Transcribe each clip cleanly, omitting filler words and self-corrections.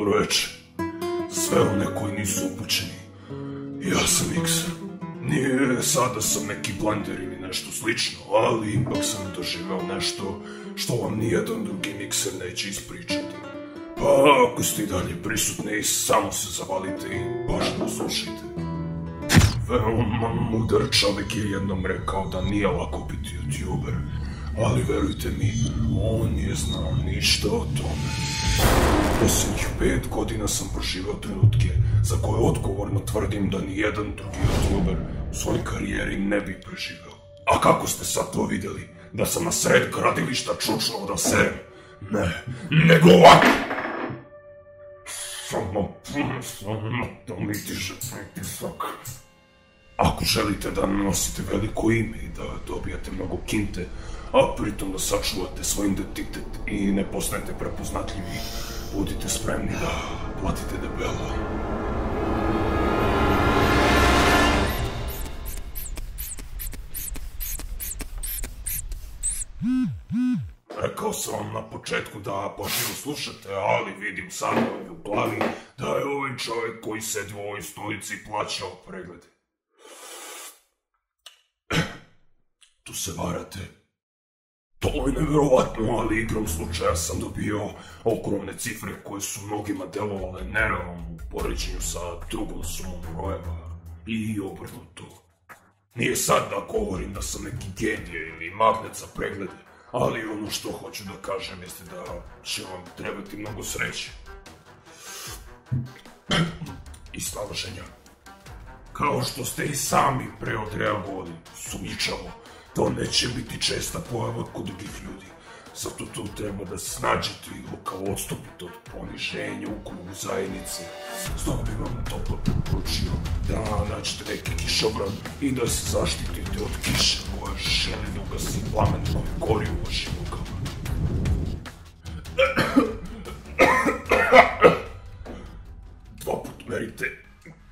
Dobro večer. Sve one koji nisu upućeni. Ja sam Mikser. Nije sada sam neki blender ili nešto slično, ali ipak sam doživeo nešto što vam nijedan drugi Mikser neće ispričati. Pa ako ste i dalje prisutni, samo se zavalite i pažljivo slušajte. Veoma mudar čovjek je jednom rekao da nije lako biti youtuber, ali verujte mi, on nije znao ništa o tome. Posljednjih 5 godina sam proživao trenutke za koje odgovorno tvrdim da nijedan drugi youtuber u svojoj karijeri ne bi preživeo. A kako ste sad to vidjeli? Da sam na sred gradilišta čučnuo da serem? Ne, nego ovako! Samo to mi diže pritisak. Ako želite da nosite veliko ime i da dobijate mnogo kinte, a pritom da sačuvate svoj identitet i ne postanete prepoznatljivi, budite spremni da platite debelo. Rekao sam vam na početku da pažljivo slušate, ali vidim sad mi u glavi da je ovaj čovjek koji sedi u ovoj stolici plaćao preglede. Tu se varate. To je nevjerovatno, ali igrom slučaja sam dobio ogromne cifre koje su mnogima delovale nerealno u poređenju sa drugom sumom brojeva i obrnuto. Nije sad da govorim da sam neki genije ili magnet za preglede, ali ono što hoću da kažem jeste da će vam trebati mnogo sreće i snalaženja. Kao što ste i sami preodreagovali sumnjičavo, to neće biti česta pojava kod drugih ljudi. Zato tu treba da snađete i lokal odstupite od poniženja u krugu zajednice. Stoga bih vam toplo preporučio da nađete neki kišobran i da se zaštitite od kiše koja želi da ugasi plamen koji gori u vašim rukama. Dva put merite,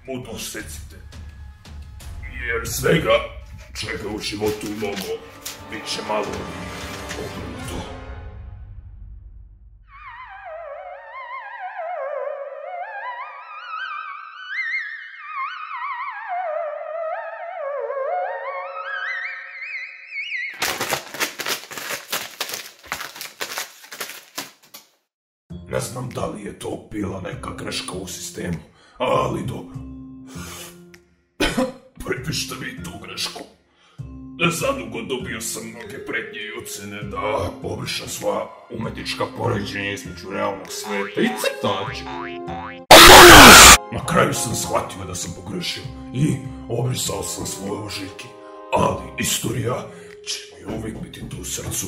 mudno secite. Jer svega čega u životu mnogo, bit će malo i obrnuto. Ne znam da li je to bila neka greška u sistemu, ali dobro. Pripišite vi tu grešku. Zadugo dobio sam mnoge pretnje i ocene da pobrišam svoja umetnička poređenja između realnog sveta i crtača. Na kraju sam shvatio da sam pogrešio i obrisao sam svoje ožiljke, ali istorija će mi uvijek biti tu u srcu.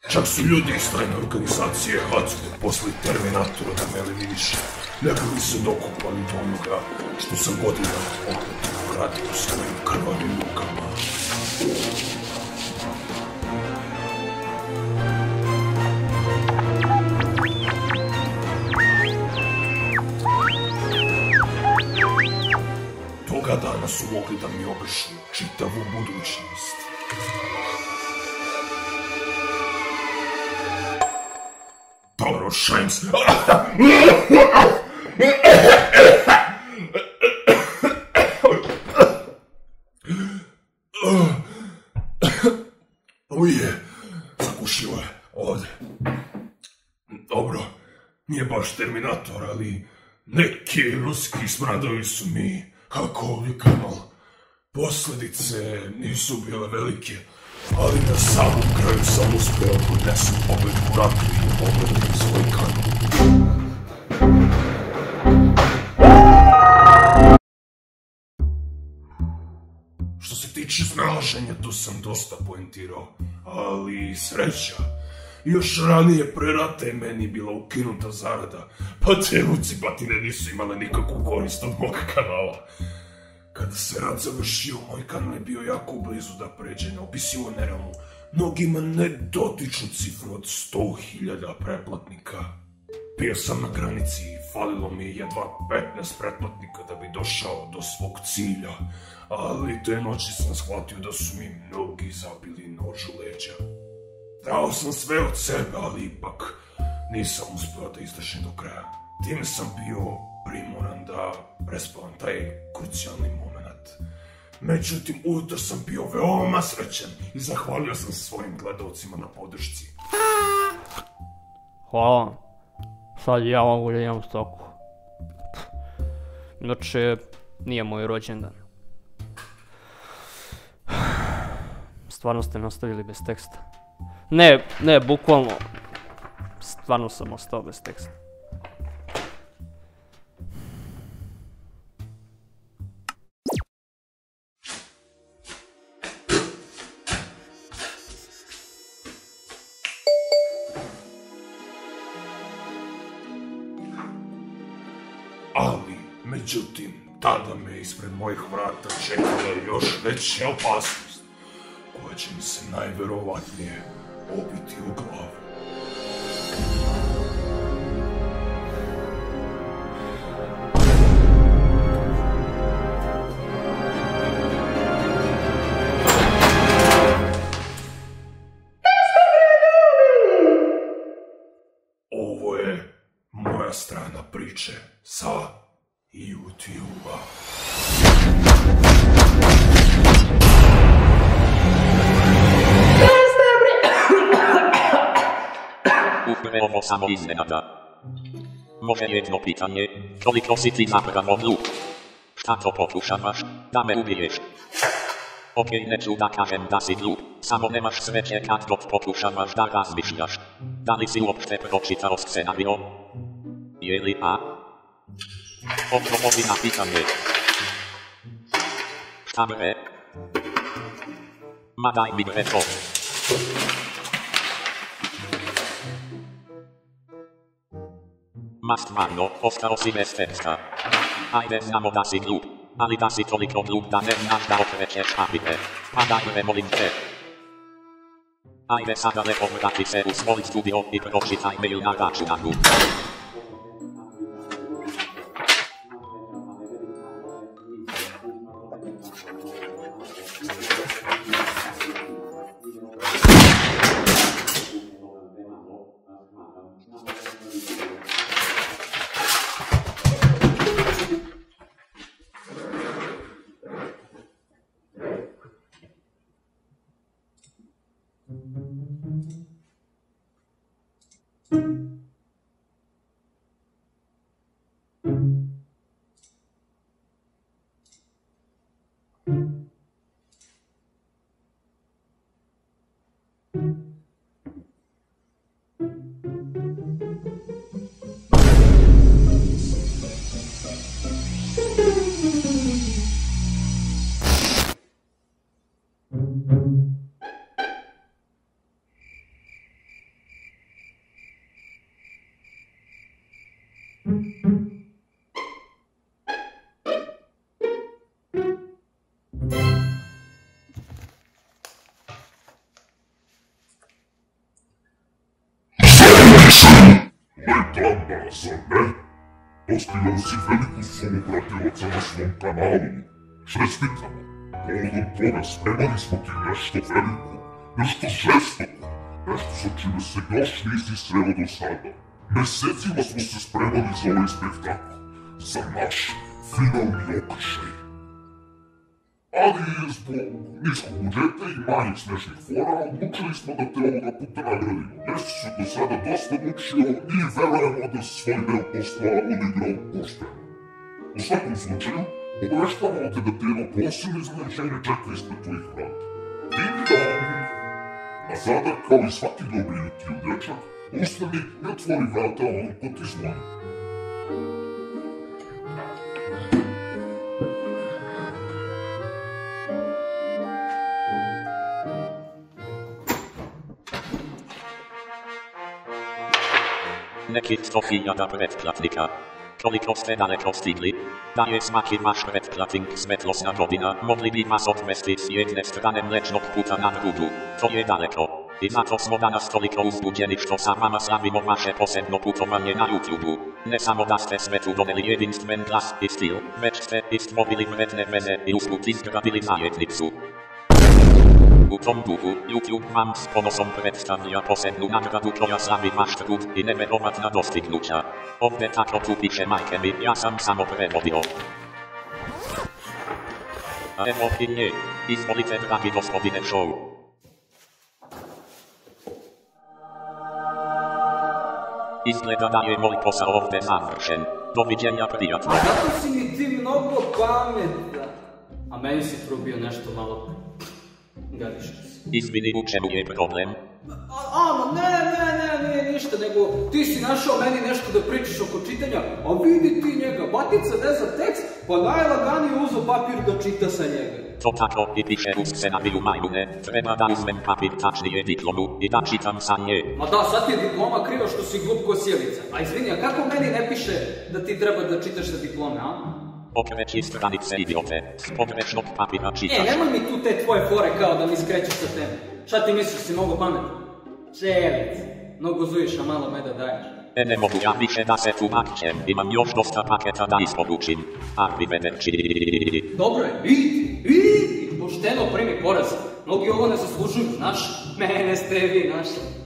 Čak su ljudi iz tajne organizacije Hatsude posle Terminatora da me eliminiše, ne bi li se dokupali do onoga što sam godinama opet radio svojim krvavim rukama. Toga dana su mogli da mi obrišu čitavu budućnost. Dobro, šajim se. Uje, zakušilo je ovdje. Dobro, nije baš Terminator, ali neki ruski smradovi su mi kako likano. Posljedice nisu bile velike, ali na samom kraju sam uspeo podnesem pogled u ratu i pogledam svoj kanal. Što se tiče snalaženja, tu sam dosta poentirao, ali sreća. Još ranije pre rata je meni bila ukinuta zarada, pa te ucibatine nisu imale nikakvu korist od mog kanala. Kada se rat završio, moj kanal je bio jako blizu da pređe na opisivo nerealnu, mnogima nedotičnu cifru od 100.000 pretplatnika. Bio sam na granici i falilo mi jedva 15 pretplatnika da bi došao do svog cilja, ali te noći sam shvatio da su mi mnogi zabili nož u leđa. Dao sam sve od sebe, ali ipak nisam uspeo da izdržim do kraja. Tim sam bio primoran da prespavam taj krucijalni moment. Međutim, ujutro sam bio veoma srećan i zahvalio sam se svojim gledalcima na podršci. Hvala vam. Sad ja mogu da imam stoku. Inače, nije moj rođendan. Stvarno ste nastavili bez teksta. Ne, bukvalno. Stvarno sam ostao bez teksta. Ali, međutim, tada me ispred mojih vrata čekala još veća opasnost, koja će mi se najverovatnije obiti u glavu. Ovo je moja strana priče sa YouTube-a. Ovo samo iznenada. Može jedno pitanje, koliko si ti zapravo glup? Šta to pokušavaš, da me ubiješ? Okej, neću da kažem da si glup, samo nemaš sreće kad god pokušavaš da razmišljaš. Da li si uopšte pročitao scenario? Je li a? Odgovori na pitanje. Šta bre? Ma daj mi bre to. Ma stvarno, ostao si bez teksta. Ajde, znamo da si glup, ali da si toliko glup da ne znaš da okrećeš papire. Pa daj bre, molim te. Ajde sada lepo vrati se u svoj studio i pročitaj mail na računaru. Leplamba, zar ne? Postigao si veliku sumu pratilaca na svom kanalu. Čestitamo. Povodom toga spremali smo ti nešto veliko, nešto žestoko, nešto sa čime se još nisi sreo do sada. Mesecima smo se spremali za ovaj spektakl, za naš finalni okršaj. Ali zbog niskog budžeta i manjih smešnih fora, odlučili smo da te ovoga puta nagradimo. Nešto su do sada dosta odlučio i verujemo da svoj deo posla odigrao pošteno. U svakom slučaju, obaveštavamo te da te jedno posebno iznenađenje čeka ispred tvojih vrata. Ding dong! A sada, kao i svaki dobri YouTube dečak, ustani i otvori vrata onom ko ti zvoni. Nekih 100.000 pretplatnika. Koliko ste daleko stigli? Da je svaki vaš pretplatnik svetlosna godina, mogli bi vas odvesti s jedne strane mlečnog puta na drugu. To je daleko. I zato smo danas toliko uzbuđeni što sa vama slavimo vaše posebno putovanje na YouTube-u. Ne samo da ste svetu doneli jedinstven glas i stil, već ste i stvorili vredne veze i usput izgradili zajednicu. U tom duhu, YouTube vam s ponosom predstavlja posebnu nagradu koja slavi vaš trud i neverovatna dostignuća. Ovdje tako tu piše majke mi, ja sam samo prevodio. A evo i nje. Izvolite dragi gospodine Show. Izgleda da je moj posao ovdje završen. Doviđenja prijatelja. A zato si mi ti mnogo pametna. A meni si probio nešto malo. Gadiš se. Izvini, u čemu je problem? Ne, ništa, nego ti si našao meni nešto da pričaš oko čitanja, a vidi ti njega, batica ne zna tekst, pa najlaganije uzo papir da čita sa njega. To tako i piše u scenariju majmune, treba da uzmem papir, tačnije diplomu i da čitam sa nje. Ma da, sad ti je diploma kriva što si glup ko sjelica. A izvini, a kako meni ne piše da ti treba da čitaš sa diplome, a? Okreći stranice, idiote, s pogrešnog papira čitaš. Nemoj mi tu te tvoje fore kao da mi skrećeš sa teme. Šta ti misliš, si mnogo pametan? Sjelica, mnogo zuješ, a malo meda daješ. Ne mogu ja više da se tumačem, imam još dosta paketa da isporučim. Arrivederci. Dobro je, vidi, pošteno primi poraz. Mnogi ovo ne zaslužuju, znaš, mene ste vi našli.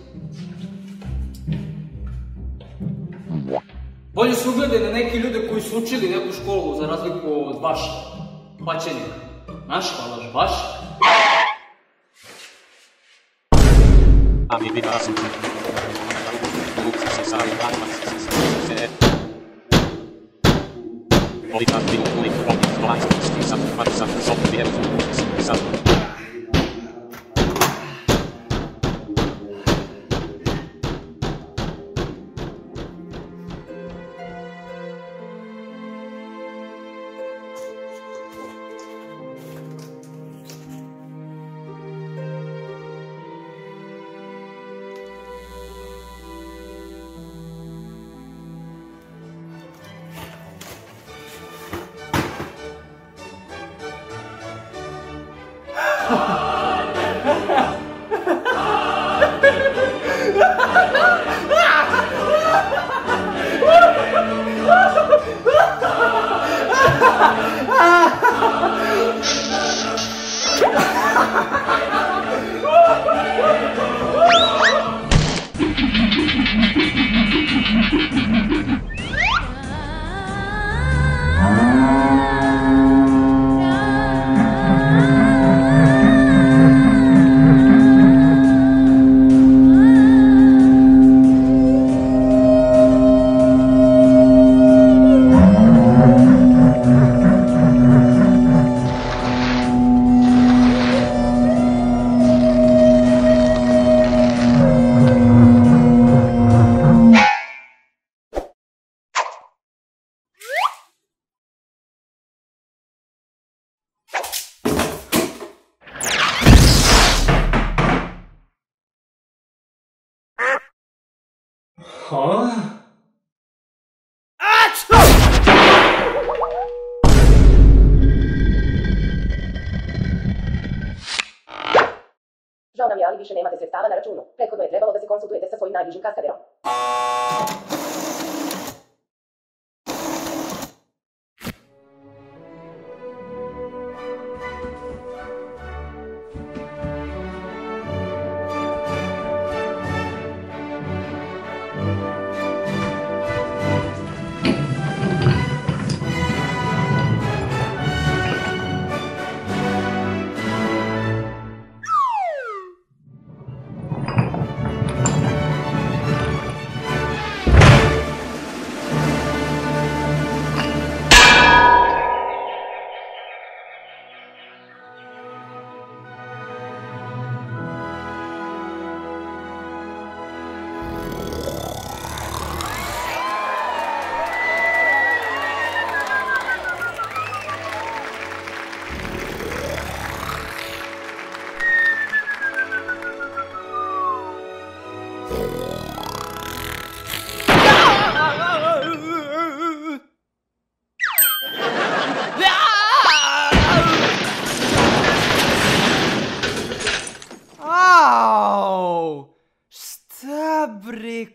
Bolje se ugledaj na neki ljude koji su učili neku školu za razliku od vaša. Paćenik. Naš hvalaš baš. Ali vidio sam. Žao nam je, ali više nemate sredstava na računu. Prethodno je trebalo da se konsultujete sa svojim najbližim kaskaderom.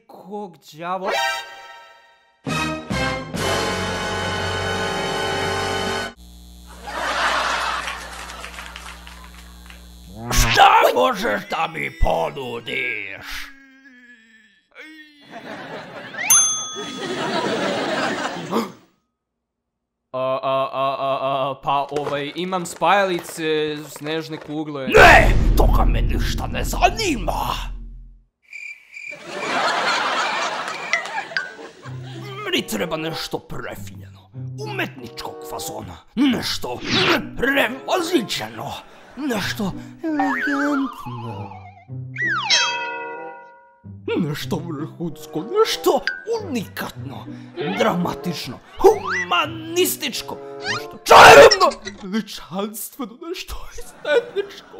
Kog đavola... Šta? li možeš da mi ponudiš? Pa imam spajalice, snežne kugle. Ne, toga me ništa ne zanima. Meni treba nešto prefinjeno, umetničkog fazona, nešto prevaziđeno, nešto elegantno. Nešto vrhunsko, nešto unikatno, dramatično, humanističko, nešto čarobno, veličanstveno, nešto estetičko.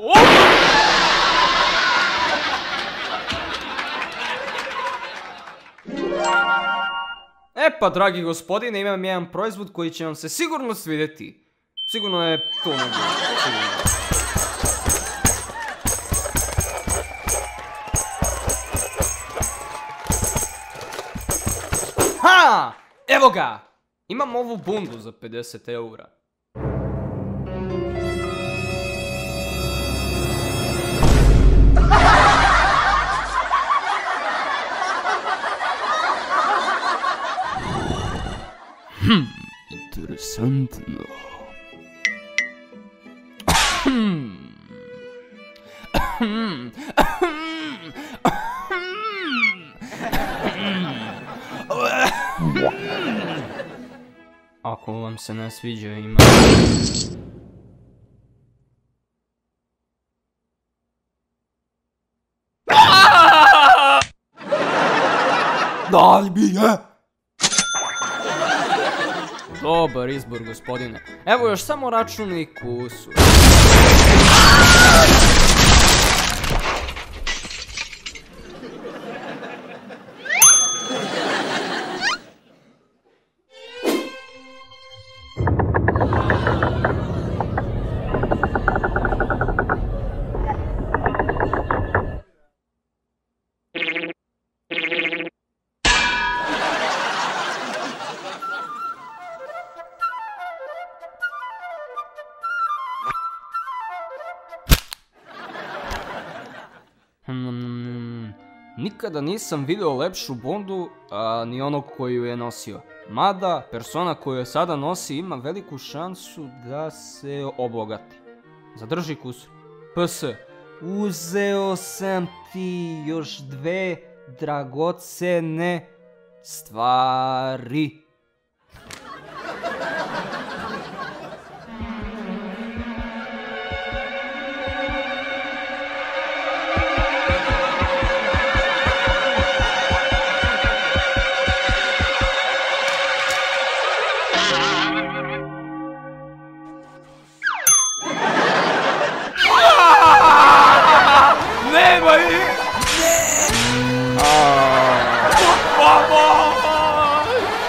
Pa, dragi gospodine, imam jedan proizvod koji će vam se sigurno svidjeti. Sigurno je to sigurno. Ha! Evo ga! Imam ovu bundu za 50 eura. Interesantno. Ako vam se ne sviđa, ima... Daj mi je! Dobar izbor, gospodine. Evo još samo račun i kusur. Nikada nisam vidio lepšu bundu, ni onog koji ju je nosio. Mada, persona koju je sada nosi ima veliku šansu da se obogati. Zadrži kusur. PS. Uzeo sam ti još 2 dragocene stvari.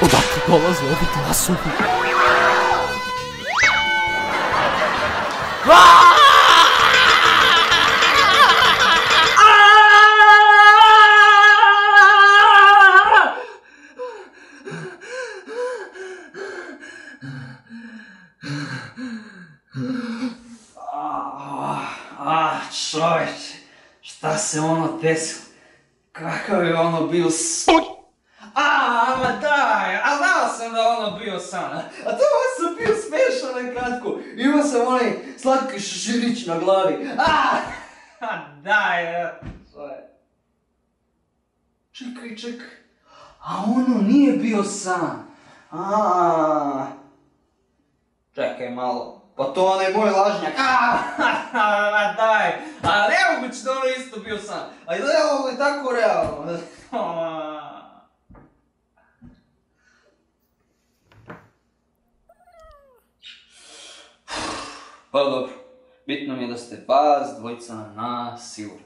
Odakle dolaze ovi glasovi? Čovječe, šta se ono desilo? Kakav je ono bio ma daj, a znao sam da ono bio san, a to sam bio smešan na kratko, imao sam onaj slatki šeširić na glavi, daj, čekaj, a ono nije bio san, čekaj malo, pa to onaj moj lažnjak, daj, a nemoguće da ono isto bio san, a je ovo tako realno, Pa dobro, bitno mi je da ste vas dvojica na sigurni.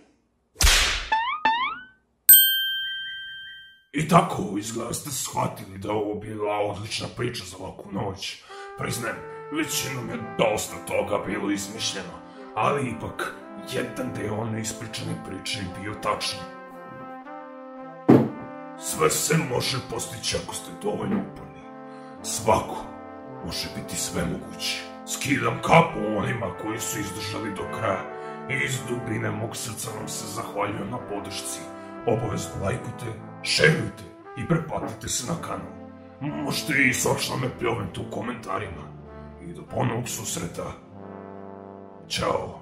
I tako izgleda ste shvatili da ovo bila odlična priča za ovakvu noć. Priznajem, većinom je dosta toga bilo izmišljeno, ali ipak jedan deo one ispričane priče je bio tačan. Sve se može postići ako ste dovoljno uporni. Svako može biti sve moguće. Skidam kapu onima koji su izdržali do kraja Iz dubine mog srca vam se zahvaljujem na podršci. Obavezno lajkujte, šerujte i pretplatite se na kanal. Možete i svašta me pljovati u komentarima. I do ponovnog susreta. Ćao.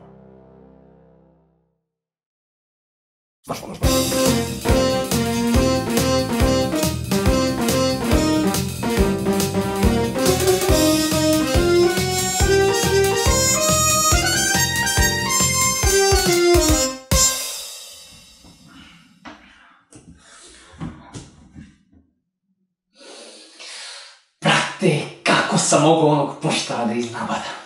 Brate, kako sam mogao onog poštara da iznabadam?